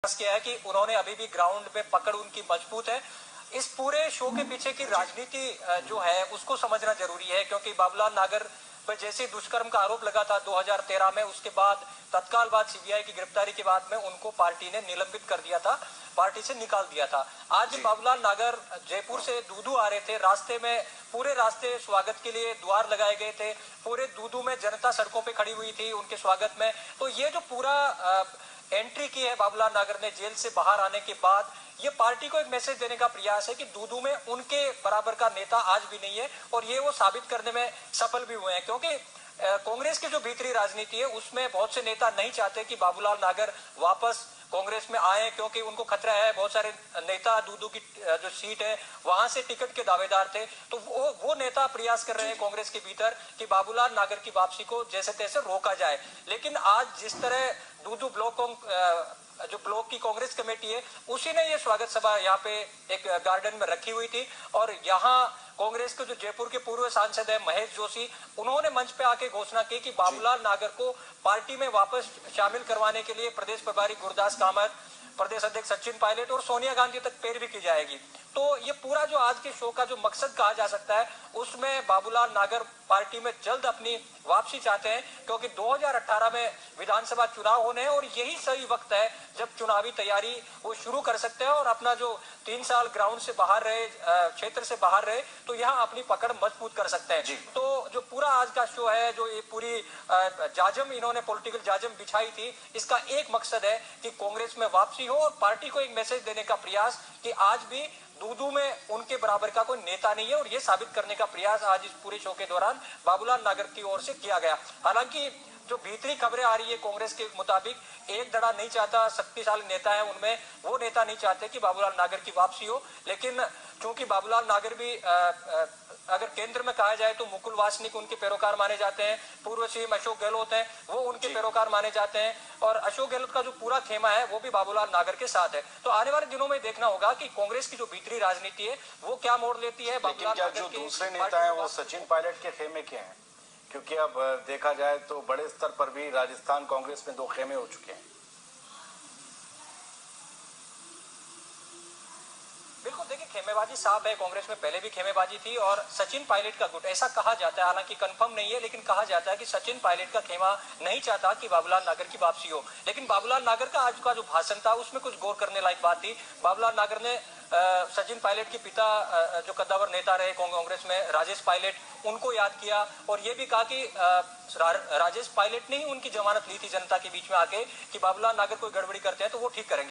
किया है कि उन्होंने अभी भी ग्राउंड पे पकड़ उनकी मजबूत है। इस पूरे शो के पीछे की राजनीति जो है उसको समझना जरूरी है, क्योंकि बाबूलाल नागर पर जैसे दुष्कर्म का आरोप लगा था 2013 में, उसके बाद तत्काल बाद सीबीआई की गिरफ्तारी के बाद में उनको पार्टी ने निलंबित कर दिया था, पार्टी से निकाल दिया था। आज बाबूलाल नागर जयपुर से दूदू आ रहे थे, रास्ते में पूरे रास्ते स्वागत के लिए द्वार लगाए गए थे, पूरे दूदू में जनता सड़कों पे खड़ी हुई थी उनके स्वागत में। तो ये जो पूरा एंट्री की है बाबूलाल नागर ने जेल से बाहर आने के बाद, ये पार्टी को एक मैसेज देने का प्रयास है कि दूदू में उनके बराबर का नेता आज भी नहीं है, और ये वो साबित करने में सफल भी हुए हैं। क्योंकि कांग्रेस की जो भीतरी राजनीति है उसमें बहुत से नेता नहीं चाहते कि बाबूलाल नागर वापस कांग्रेस में आए, क्योंकि उनको खतरा है। बहुत सारे नेता दूदू की जो सीट है वहां से टिकट के दावेदार थे, तो वो नेता प्रयास कर रहे हैं कांग्रेस के भीतर कि बाबूलाल नागर की वापसी को जैसे तैसे रोका जाए। लेकिन आज जिस तरह दूदू ब्लॉक जो ब्लॉक की कांग्रेस कमेटी है उसी ने ये स्वागत सभा यहाँ पे एक गार्डन में रखी हुई थी, और यहाँ कांग्रेस के जो जयपुर के पूर्व सांसद है महेश जोशी, उन्होंने मंच पे आके घोषणा की कि बाबूलाल नागर को पार्टी में वापस शामिल करवाने के लिए प्रदेश प्रभारी गुरदास कामत, प्रदेश अध्यक्ष सचिन पायलट और सोनिया गांधी तक पैरवी की जाएगी। तो ये पूरा जो आज के शो का जो मकसद कहा जा सकता है उसमें बाबूलाल नागर पार्टी में जल्द अपनी वापसी चाहते हैं, क्योंकि 2018 में विधानसभा चुनाव होने हैं और यही सही वक्त है जब चुनावी तैयारी वो शुरू कर सकते हैं और अपना जो 3 साल ग्राउंड से बाहर रहे, क्षेत्र से बाहर रहे, तो यहाँ अपनी पकड़ मजबूत कर सकते हैं। तो जो पूरा आज का शो है, जो ये पूरी जाजम इन्होंने पॉलिटिकल जाजम बिछाई थी, इसका एक मकसद है कि कांग्रेस में वापसी हो और पार्टी को एक मैसेज देने का प्रयास कि आज भी दूदू में उनके बराबर का कोई नेता नहीं है, और ये साबित करने का प्रयास आज इस पूरे शो के दौरान बाबूलाल नागर की ओर से किया गया। हालांकि जो भीतरी खबरें आ रही है कांग्रेस के मुताबिक, एक धड़ा नहीं चाहता, शक्तिशाली नेता है उनमें, वो नेता नहीं चाहते कि बाबूलाल नागर की वापसी हो। लेकिन चूंकि बाबूलाल नागर भी अगर केंद्र में कहा जाए तो मुकुल वासनिक उनके पैरोकार माने जाते हैं, पूर्व सीएम अशोक गहलोत हैं वो उनके पैरोकार माने जाते हैं, और अशोक गहलोत का जो पूरा खेमा है वो भी बाबूलाल नागर के साथ है। तो आने वाले दिनों में देखना होगा कि कांग्रेस की जो भीतरी राजनीति है वो क्या मोड़ लेती है। लेकिन क्या जो दूसरे नेता है वो सचिन पायलट के खेमे के हैं? क्योंकि अब देखा जाए तो बड़े स्तर पर भी राजस्थान कांग्रेस में 2 खेमे हो चुके हैं। बिल्कुल, देखिए खेमेबाजी साफ है, कांग्रेस में पहले भी खेमेबाजी थी, और सचिन पायलट का गुट ऐसा कहा जाता है, हालांकि कंफर्म नहीं है, लेकिन कहा जाता है कि सचिन पायलट का खेमा नहीं चाहता कि बाबूलाल नागर की वापसी हो। लेकिन बाबूलाल नागर का आज का जो भाषण था उसमें कुछ गौर करने लायक बात थी। बाबूलाल नागर ने सचिन पायलट के पिता जो कद्दावर नेता रहे कांग्रेस में, राजेश पायलट, उनको याद किया, और ये भी कहा कि राजेश पायलट ने ही उनकी जमानत ली थी जनता के बीच में आके कि बाबूलाल नागर कोई गड़बड़ी करते हैं तो वो ठीक करेंगे।